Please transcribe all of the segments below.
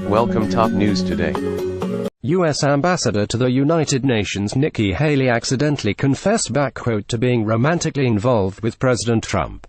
Welcome top news today. U.S. Ambassador to the United Nations Nikki Haley accidentally confessed to being romantically involved with President Trump.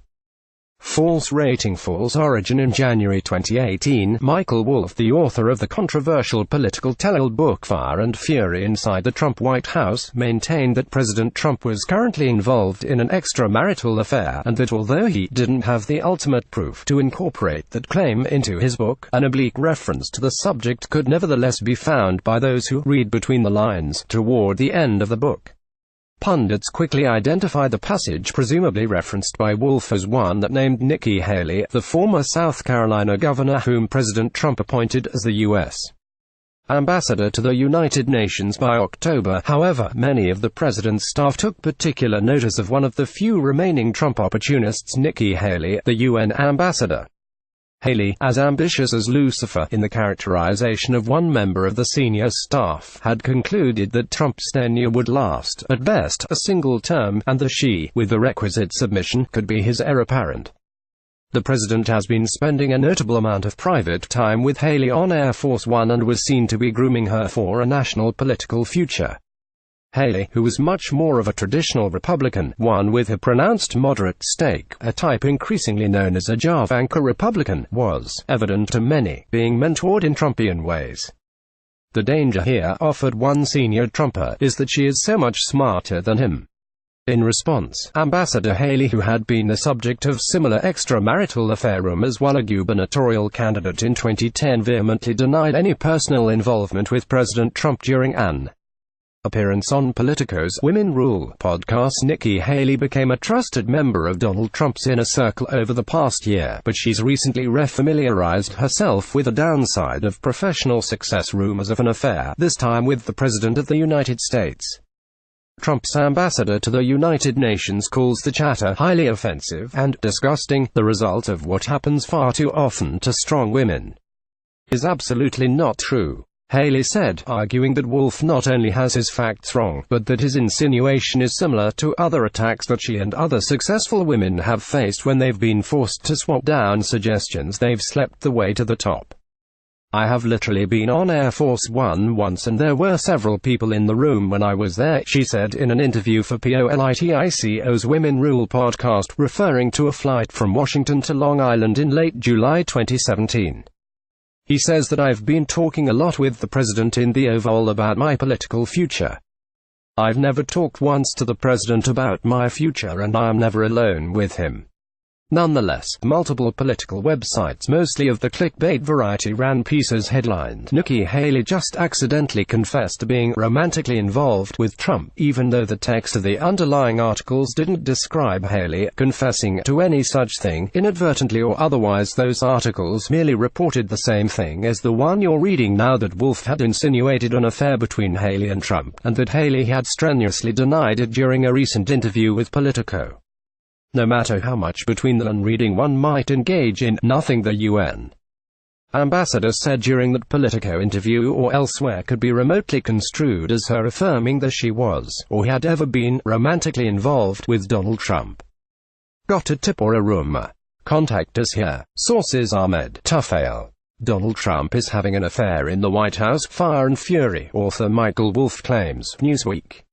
False rating, false origin. In January 2018, Michael Wolff, the author of the controversial political tell-all book Fire and Fury Inside the Trump White House, maintained that President Trump was currently involved in an extramarital affair, and that although he didn't have the ultimate proof to incorporate that claim into his book, an oblique reference to the subject could nevertheless be found by those who read between the lines toward the end of the book. Pundits quickly identified the passage presumably referenced by Wolff as one that named Nikki Haley, the former South Carolina governor whom President Trump appointed as the U.S. ambassador to the United Nations. By October, however, many of the president's staff took particular notice of one of the few remaining Trump opportunists, Nikki Haley, the UN ambassador. Haley, as ambitious as Lucifer in the characterization of one member of the senior staff, had concluded that Trump's tenure would last, at best, a single term, and that she, with the requisite submission, could be his heir apparent. The president has been spending a notable amount of private time with Haley on Air Force One and was seen to be grooming her for a national political future. Haley, who was much more of a traditional Republican, one with a pronounced moderate stake, a type increasingly known as a Javanka Republican, was, evident to many, being mentored in Trumpian ways. The danger here, offered one senior Trumper, is that she is so much smarter than him. In response, Ambassador Haley, who had been the subject of similar extramarital affair rumors while a gubernatorial candidate in 2010, vehemently denied any personal involvement with President Trump during an appearance on Politico's Women Rule podcast. Nikki Haley became a trusted member of Donald Trump's inner circle over the past year, but she's recently refamiliarized herself with the downside of professional success rumors of an affair, this time with the President of the United States. Trump's ambassador to the United Nations calls the chatter highly offensive and disgusting, the result of what happens far too often to strong women. Is absolutely not true, Haley said, arguing that Wolff not only has his facts wrong, but that his insinuation is similar to other attacks that she and other successful women have faced when they've been forced to swap down suggestions they've slept the way to the top. I have literally been on Air Force One once and there were several people in the room when I was there, she said in an interview for Politico's Women Rule podcast, referring to a flight from Washington to Long Island in late July 2017. He says that I've been talking a lot with the president in the Oval about my political future. I've never talked once to the president about my future and I am never alone with him. Nonetheless, multiple political websites, mostly of the clickbait variety, ran pieces headlined, "Nikki Haley just accidentally confessed to being romantically involved with Trump," even though the text of the underlying articles didn't describe Haley confessing to any such thing, inadvertently or otherwise. Those articles merely reported the same thing as the one you're reading now, that Wolff had insinuated an affair between Haley and Trump, and that Haley had strenuously denied it during a recent interview with Politico. No matter how much between the and reading one might engage in, nothing the UN ambassador said during that Politico interview or elsewhere could be remotely construed as her affirming that she was, or had ever been, romantically involved with Donald Trump. Got a tip or a rumor? Contact us here. Sources: Ahmed Tufail. Donald Trump is having an affair in the White House. Fire and Fury. Author Michael Wolff claims. Newsweek.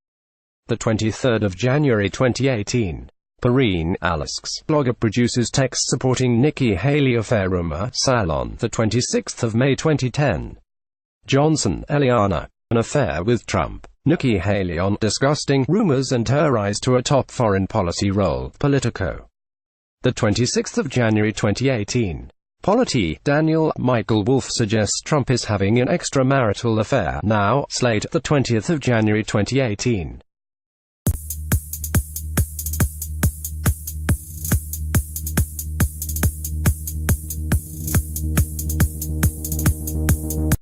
The 23rd of January 2018. Perrine asks, blogger produces text supporting Nikki Haley affair rumor. Salon. The 26th of May 2010. Johnson, Eliana. An affair with Trump. Nikki Haley on disgusting rumors and her rise to a top foreign policy role. Politico. The 26th of January 2018. Polity. Daniel. Michael Wolff suggests Trump is having an extramarital affair now. Slate. The 20th of January 2018.